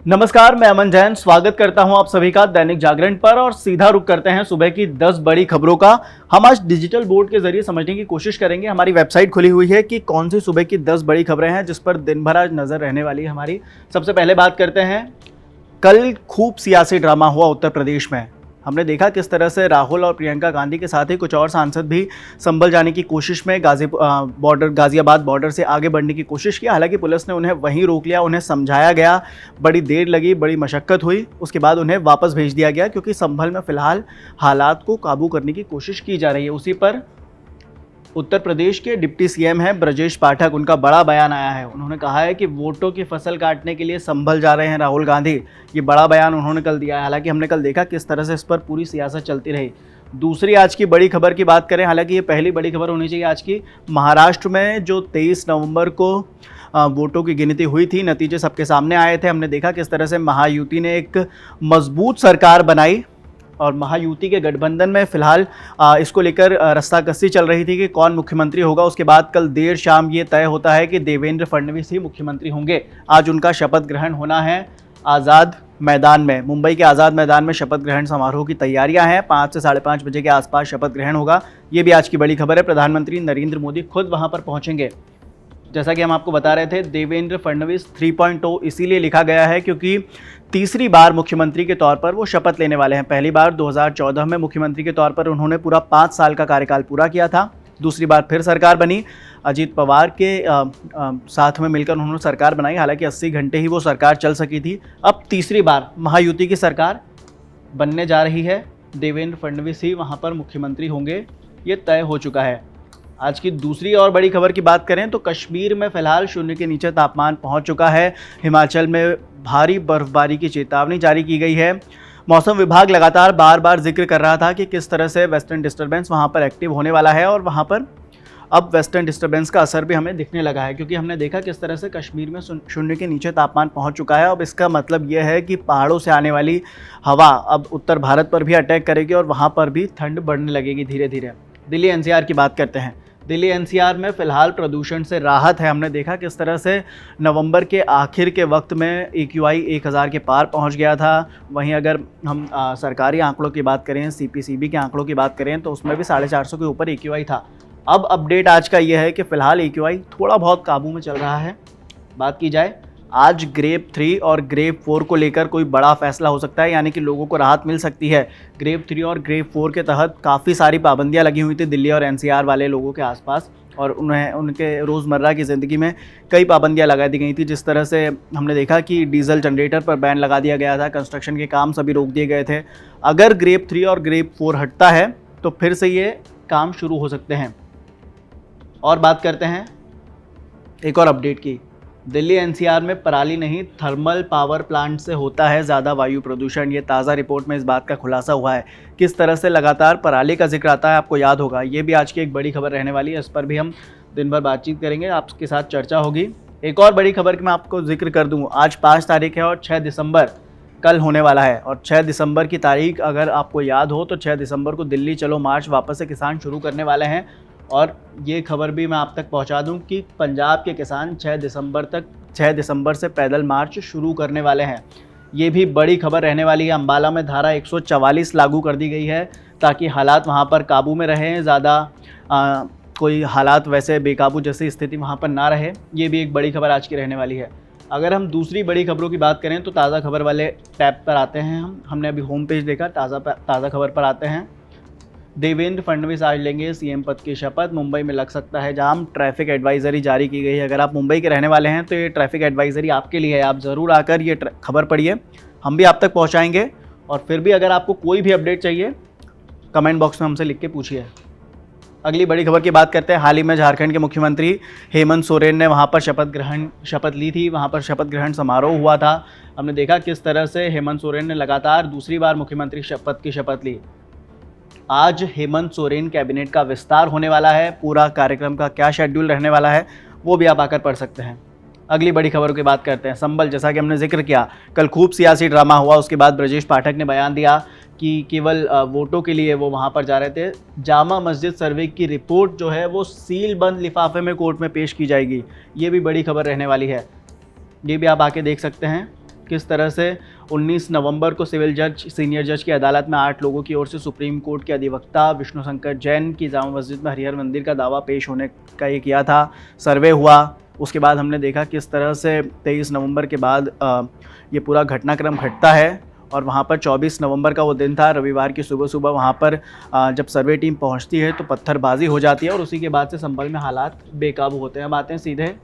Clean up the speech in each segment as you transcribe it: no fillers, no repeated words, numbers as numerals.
नमस्कार, मैं अमन जैन स्वागत करता हूं आप सभी का दैनिक जागरण पर और सीधा रुख करते हैं सुबह की 10 बड़ी खबरों का। हम आज डिजिटल बोर्ड के जरिए समझने की कोशिश करेंगे। हमारी वेबसाइट खुली हुई है कि कौन सी सुबह की 10 बड़ी खबरें हैं जिस पर दिन भर आज नजर रहने वाली है हमारी। सबसे पहले बात करते हैं, कल खूब सियासी ड्रामा हुआ उत्तर प्रदेश में। हमने देखा किस तरह से राहुल और प्रियंका गांधी के साथ ही कुछ और सांसद भी संभल जाने की कोशिश में गाजियाबाद बॉर्डर से आगे बढ़ने की कोशिश की। हालांकि पुलिस ने उन्हें वहीं रोक लिया, उन्हें समझाया गया, बड़ी देर लगी, बड़ी मशक्कत हुई, उसके बाद उन्हें वापस भेज दिया गया क्योंकि संभल में फिलहाल हालात को काबू करने की कोशिश की जा रही है। उसी पर उत्तर प्रदेश के डिप्टी सीएम हैं ब्रजेश पाठक, उनका बड़ा बयान आया है। उन्होंने कहा है कि वोटों की फसल काटने के लिए संभल जा रहे हैं राहुल गांधी। ये बड़ा बयान उन्होंने कल दिया है। हालांकि हमने कल देखा किस तरह से इस पर पूरी सियासत चलती रही। दूसरी आज की बड़ी खबर की बात करें, हालांकि ये पहली बड़ी खबर होनी चाहिए आज की। महाराष्ट्र में जो 23 नवंबर को वोटों की गिनती हुई थी, नतीजे सबके सामने आए थे। हमने देखा किस तरह से महायुति ने एक मजबूत सरकार बनाई और महायुति के गठबंधन में फिलहाल इसको लेकर रस्साकसी चल रही थी कि कौन मुख्यमंत्री होगा। उसके बाद कल देर शाम ये तय होता है कि देवेंद्र फडणवीस ही मुख्यमंत्री होंगे। आज उनका शपथ ग्रहण होना है आज़ाद मैदान में, मुंबई के आज़ाद मैदान में शपथ ग्रहण समारोह की तैयारियां हैं। 5 से 5:30 बजे के आसपास शपथ ग्रहण होगा। ये भी आज की बड़ी खबर है। प्रधानमंत्री नरेंद्र मोदी खुद वहां पर पहुंचेंगे। जैसा कि हम आपको बता रहे थे, देवेंद्र फडणवीस 3.0 इसीलिए लिखा गया है क्योंकि तीसरी बार मुख्यमंत्री के तौर पर वो शपथ लेने वाले हैं। पहली बार 2014 में मुख्यमंत्री के तौर पर उन्होंने पूरा 5 साल का कार्यकाल पूरा किया था। दूसरी बार फिर सरकार बनी, अजीत पवार के साथ में मिलकर उन्होंने सरकार बनाई। हालांकि 80 घंटे ही वो सरकार चल सकी थी। अब तीसरी बार महायुति की सरकार बनने जा रही है, देवेंद्र फडणवीस ही वहाँ पर मुख्यमंत्री होंगे, ये तय हो चुका है। आज की दूसरी और बड़ी खबर की बात करें तो कश्मीर में फिलहाल शून्य के नीचे तापमान पहुंच चुका है। हिमाचल में भारी बर्फबारी की चेतावनी जारी की गई है। मौसम विभाग लगातार बार बार जिक्र कर रहा था कि किस तरह से वेस्टर्न डिस्टर्बेंस वहां पर एक्टिव होने वाला है और वहां पर अब वेस्टर्न डिस्टर्बेंस का असर भी हमें दिखने लगा है क्योंकि हमने देखा किस तरह से कश्मीर में शून्य के नीचे तापमान पहुंच चुका है। अब इसका मतलब यह है कि पहाड़ों से आने वाली हवा अब उत्तर भारत पर भी अटैक करेगी और वहाँ पर भी ठंड बढ़ने लगेगी धीरे धीरे। दिल्ली एनसीआर की बात करते हैं। दिल्ली एनसीआर में फ़िलहाल प्रदूषण से राहत है। हमने देखा किस तरह से नवंबर के आखिर के वक्त में AQI 1000 के पार पहुंच गया था। वहीं अगर हम सरकारी आंकड़ों की बात करें, CPCB के आंकड़ों की बात करें तो उसमें भी 450 के ऊपर AQI था। अब अपडेट आज का यह है कि फ़िलहाल AQI थोड़ा बहुत काबू में चल रहा है। बात की जाए, आज ग्रेप 3 और ग्रेप 4 को लेकर कोई बड़ा फैसला हो सकता है, यानी कि लोगों को राहत मिल सकती है। ग्रेप 3 और ग्रेप 4 के तहत काफ़ी सारी पाबंदियां लगी हुई थी दिल्ली और NCR वाले लोगों के आसपास और उन्हें उनके रोज़मर्रा की ज़िंदगी में कई पाबंदियां लगा दी गई थी। जिस तरह से हमने देखा कि डीजल जनरेटर पर बैन लगा दिया गया था, कंस्ट्रक्शन के काम सभी रोक दिए गए थे। अगर ग्रेप 3 और ग्रेप 4 हटता है तो फिर से ये काम शुरू हो सकते हैं। और बात करते हैं एक और अपडेट की। दिल्ली NCR में पराली नहीं, थर्मल पावर प्लांट से होता है ज़्यादा वायु प्रदूषण। ये ताज़ा रिपोर्ट में इस बात का खुलासा हुआ है। किस तरह से लगातार पराली का जिक्र आता है आपको याद होगा। ये भी आज की एक बड़ी खबर रहने वाली है। इस पर भी हम दिन भर बातचीत करेंगे, आपके साथ चर्चा होगी। एक और बड़ी खबर की मैं आपको जिक्र कर दूँ, आज 5 तारीख है और 6 दिसंबर कल होने वाला है। और 6 दिसंबर की तारीख अगर आपको याद हो तो 6 दिसंबर को दिल्ली चलो मार्च वापस से किसान शुरू करने वाले हैं। और ये खबर भी मैं आप तक पहुंचा दूं कि पंजाब के किसान 6 दिसंबर से पैदल मार्च शुरू करने वाले हैं। ये भी बड़ी खबर रहने वाली है। अंबाला में धारा 144 लागू कर दी गई है ताकि हालात वहां पर काबू में रहें, ज़्यादा कोई हालात वैसे बेकाबू जैसी स्थिति वहां पर ना रहे। ये भी एक बड़ी खबर आज की रहने वाली है। अगर हम दूसरी बड़ी खबरों की बात करें तो ताज़ा खबर वाले टैब पर आते हैं। हमने अभी होम पेज देखा, ताज़ा खबर पर आते हैं। देवेंद्र फडणवीस आज लेंगे CM पद की शपथ, मुंबई में लग सकता है जाम, ट्रैफिक एडवाइजरी जारी की गई है। अगर आप मुंबई के रहने वाले हैं तो ये ट्रैफिक एडवाइजरी आपके लिए है। आप ज़रूर आकर ये खबर पढ़िए, हम भी आप तक पहुंचाएंगे। और फिर भी अगर आपको कोई भी अपडेट चाहिए कमेंट बॉक्स में हमसे लिख के पूछिए। अगली बड़ी खबर की बात करते हैं। हाल ही में झारखंड के मुख्यमंत्री हेमंत सोरेन ने वहाँ पर शपथ ली थी। वहाँ पर शपथ ग्रहण समारोह हुआ था। हमने देखा किस तरह से हेमंत सोरेन ने लगातार दूसरी बार मुख्यमंत्री पद की शपथ ली। आज हेमंत सोरेन कैबिनेट का विस्तार होने वाला है। पूरा कार्यक्रम का क्या शेड्यूल रहने वाला है वो भी आप आकर पढ़ सकते हैं। अगली बड़ी खबरों की बात करते हैं। संभल, जैसा कि हमने जिक्र किया, कल खूब सियासी ड्रामा हुआ। उसके बाद ब्रजेश पाठक ने बयान दिया कि केवल वोटों के लिए वो वहाँ पर जा रहे थे। जामा मस्जिद सर्वे की रिपोर्ट जो है वो सील बंद लिफाफे में कोर्ट में पेश की जाएगी। ये भी बड़ी खबर रहने वाली है, ये भी आप आके देख सकते हैं। किस तरह से 19 नवंबर को सिविल जज सीनियर जज की अदालत में 8 लोगों की ओर से सुप्रीम कोर्ट के अधिवक्ता विष्णु शंकर जैन की जामा मस्जिद में हरिहर मंदिर का दावा पेश होने का ये किया था, सर्वे हुआ। उसके बाद हमने देखा किस तरह से 23 नवंबर के बाद ये पूरा घटनाक्रम घटता है और वहाँ पर 24 नवंबर का वो दिन था, रविवार की सुबह सुबह वहाँ पर जब सर्वे टीम पहुँचती है तो पत्थरबाजी हो जाती है और उसी के बाद से संभल में हालात बेकाबू होते हैं। अब आते हैं सीधे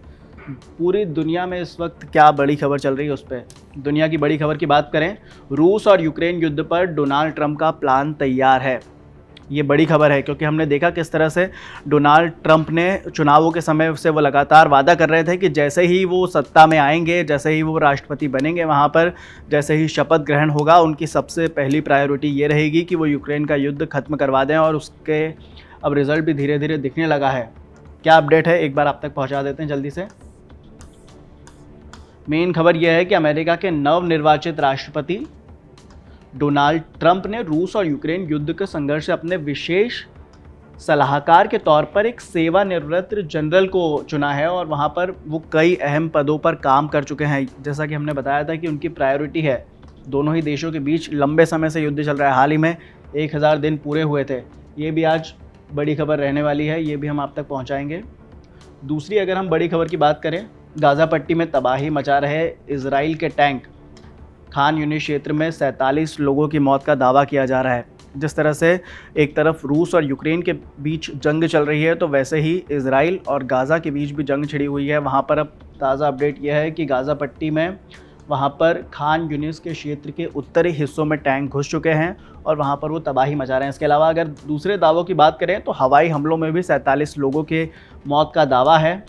पूरी दुनिया में इस वक्त क्या बड़ी खबर चल रही है उस पर। दुनिया की बड़ी खबर की बात करें, रूस और यूक्रेन युद्ध पर डोनाल्ड ट्रंप का प्लान तैयार है। ये बड़ी खबर है क्योंकि हमने देखा किस तरह से डोनाल्ड ट्रंप ने चुनावों के समय से वो लगातार वादा कर रहे थे कि जैसे ही वो सत्ता में आएंगे, जैसे ही वो राष्ट्रपति बनेंगे, वहाँ पर जैसे ही शपथ ग्रहण होगा, उनकी सबसे पहली प्रायोरिटी ये रहेगी कि वो यूक्रेन का युद्ध खत्म करवा दें और उसके अब रिजल्ट भी धीरे धीरे दिखने लगा है। क्या अपडेट है एक बार आप तक पहुँचा देते हैं जल्दी से। मेन खबर यह है कि अमेरिका के नवनिर्वाचित राष्ट्रपति डोनाल्ड ट्रंप ने रूस और यूक्रेन युद्ध के संघर्ष से अपने विशेष सलाहकार के तौर पर एक सेवानिवृत्त जनरल को चुना है और वहां पर वो कई अहम पदों पर काम कर चुके हैं। जैसा कि हमने बताया था कि उनकी प्रायोरिटी है, दोनों ही देशों के बीच लंबे समय से युद्ध चल रहा है, हाल ही में 1000 दिन पूरे हुए थे। ये भी आज बड़ी खबर रहने वाली है, ये भी हम आप तक पहुँचाएँगे। दूसरी अगर हम बड़ी खबर की बात करें, गाज़ा पट्टी में तबाही मचा रहे इजराइल के टैंक, खान यूनिस क्षेत्र में 47 लोगों की मौत का दावा किया जा रहा है। जिस तरह से एक तरफ रूस और यूक्रेन के बीच जंग चल रही है तो वैसे ही इजराइल और गाज़ा के बीच भी जंग छिड़ी हुई है। वहाँ पर अब ताज़ा अपडेट यह है कि गाज़ा पट्टी में वहाँ पर खान यूनिस के क्षेत्र के उत्तरी हिस्सों में टैंक घुस चुके हैं और वहाँ पर वो तबाही मचा रहे हैं। इसके अलावा अगर दूसरे दावों की बात करें तो हवाई हमलों में भी 47 लोगों के मौत का दावा है।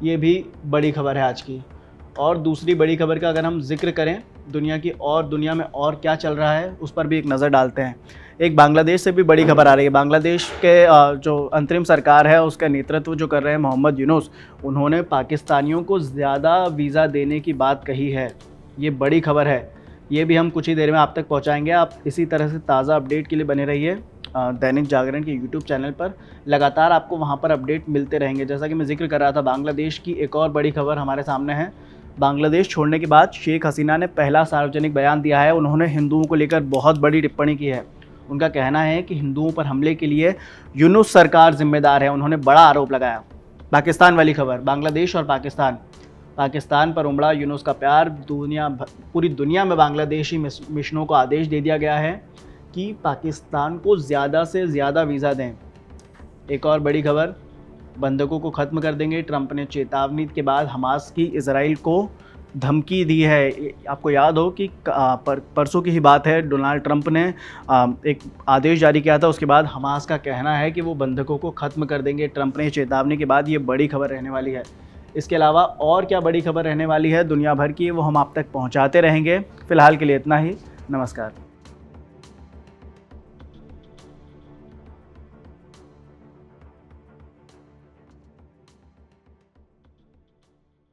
ये भी बड़ी खबर है आज की। और दूसरी बड़ी खबर का अगर हम जिक्र करें दुनिया में और क्या चल रहा है उस पर भी एक नज़र डालते हैं। एक बांग्लादेश से भी बड़ी खबर आ रही है। बांग्लादेश के जो अंतरिम सरकार है उसका नेतृत्व जो कर रहे हैं मोहम्मद यूनुस, उन्होंने पाकिस्तानियों को ज़्यादा वीज़ा देने की बात कही है। ये बड़ी खबर है, ये भी हम कुछ ही देर में आप तक पहुंचाएंगे। आप इसी तरह से ताज़ा अपडेट के लिए बने रहिए दैनिक जागरण के यूट्यूब चैनल पर, लगातार आपको वहां पर अपडेट मिलते रहेंगे। जैसा कि मैं जिक्र कर रहा था, बांग्लादेश की एक और बड़ी खबर हमारे सामने है। बांग्लादेश छोड़ने के बाद शेख हसीना ने पहला सार्वजनिक बयान दिया है। उन्होंने हिंदुओं को लेकर बहुत बड़ी टिप्पणी की है। उनका कहना है कि हिंदुओं पर हमले के लिए यूनुस सरकार जिम्मेदार है। उन्होंने बड़ा आरोप लगाया। पाकिस्तान वाली खबर, बांग्लादेश और पाकिस्तान पर उमड़ा यूनुस का प्यार। पूरी दुनिया में बांग्लादेशी मिशनों को आदेश दे दिया गया है कि पाकिस्तान को ज़्यादा से ज़्यादा वीज़ा दें। एक और बड़ी खबर, बंधकों को ख़त्म कर देंगे। ट्रंप ने चेतावनी के बाद हमास की इजराइल को धमकी दी है। आपको याद हो कि परसों की ही बात है, डोनाल्ड ट्रंप ने एक आदेश जारी किया था। उसके बाद हमास का कहना है कि वो बंधकों को ख़त्म कर देंगे। ट्रंप ने चेतावनी के बाद ये बड़ी खबर रहने वाली है। इसके अलावा और क्या बड़ी खबर रहने वाली है दुनिया भर की, वो हम आप तक पहुंचाते रहेंगे। फ़िलहाल के लिए इतना ही। नमस्कार।